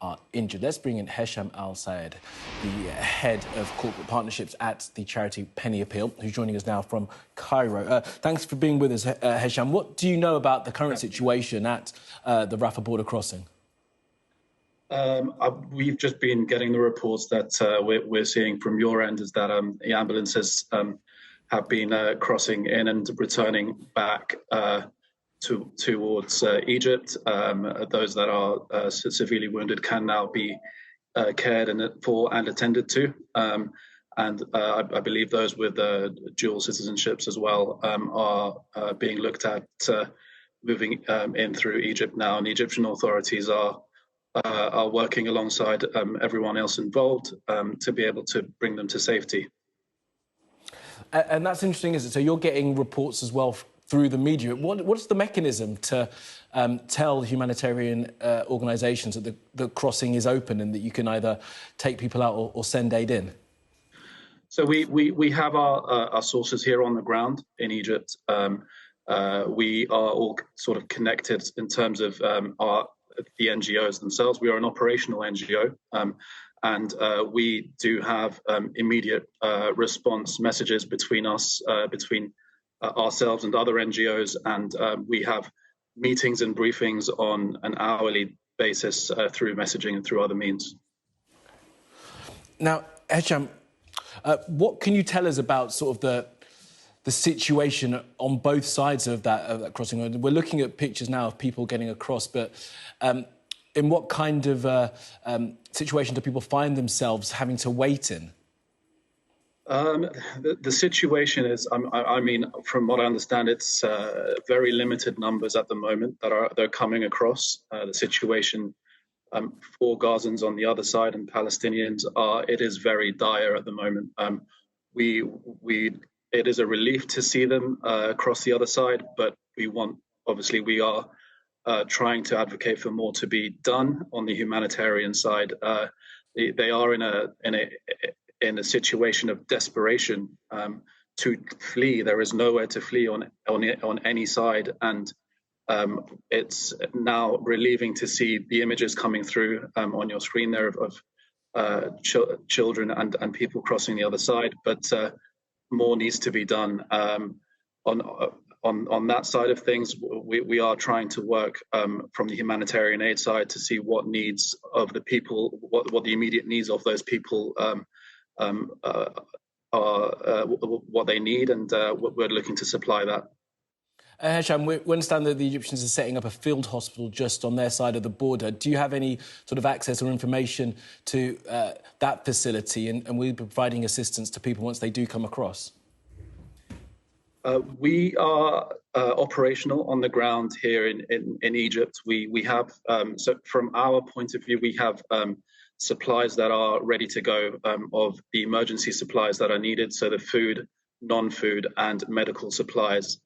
are injured. Let's bring in Hesham Al-Sayed, the head of corporate partnerships at the charity Penny Appeal, who's joining us now from Cairo. Thanks for being with us, Hesham. What do you know about the current situation at the Rafah border crossing? We've just been getting the reports that we're seeing from your end is that the ambulances have been crossing in and returning back towards Egypt. Those that are severely wounded can now be cared for and attended to. I believe those with dual citizenships as well are being looked at moving in through Egypt now. And the Egyptian authorities are working alongside everyone else involved to be able to bring them to safety. And that's interesting, isn't it? So you're getting reports as well through the media. What's the mechanism to tell humanitarian organisations that the crossing is open and that you can either take people out or send aid in? So we have our sources here on the ground in Egypt. We are all sort of connected in terms of the NGOs themselves. We are an operational NGO, and we do have immediate response messages between us, between ourselves and other NGOs, and we have meetings and briefings on an hourly basis through messaging and through other means. Now, Hesham, what can you tell us about sort of the situation on both sides of that crossing? We're looking at pictures now of people getting across, but in what kind of situation do people find themselves having to wait in? The situation is, I mean, from what I understand, it's very limited numbers at the moment that they're coming across. The situation for Gazans on the other side and Palestinians it is very dire at the moment. It is a relief to see them across the other side, but obviously we are trying to advocate for more to be done on the humanitarian side. They are in a situation of desperation to flee. There is nowhere to flee on any side, and it's now relieving to see the images coming through on your screen there of children and people crossing the other side. But more needs to be done on that side of things. We are trying to work from the humanitarian aid side to see what needs of the people, what the immediate needs of those people are, what they need, and we're looking to supply that. Hesham, we understand that the Egyptians are setting up a field hospital just on their side of the border. Do you have any sort of access or information to that facility, and will you be providing assistance to people once they do come across? We are operational on the ground here in Egypt. We have, so from our point of view, we have supplies that are ready to go, of the emergency supplies that are needed. So the food, non-food and medical supplies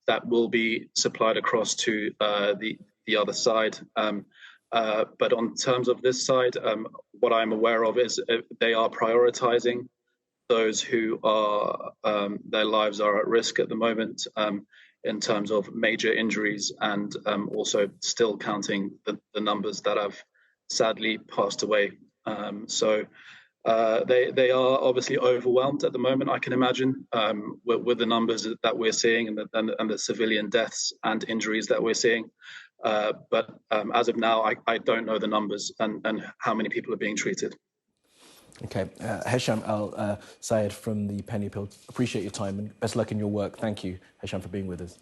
that will be supplied across to the other side. But on terms of this side, what I'm aware of is they are prioritizing those who are their lives are at risk at the moment in terms of major injuries, and also still counting the numbers that have sadly passed away. So they are obviously overwhelmed at the moment, I can imagine, with the numbers that we're seeing and the civilian deaths and injuries that we're seeing. But as of now, I don't know the numbers and how many people are being treated. OK. Hesham Al-Sayed from the Penny Appeal, appreciate your time and best luck in your work. Thank you, Hesham, for being with us.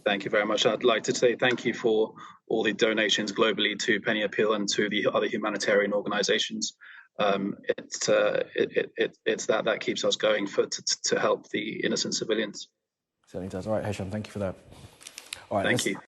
Thank you very much. I'd like to say thank you for all the donations globally to Penny Appeal and to the other humanitarian organisations. It's that keeps us going to help the innocent civilians. Certainly does. All right, Hesham, thank you for that. All right, thank you.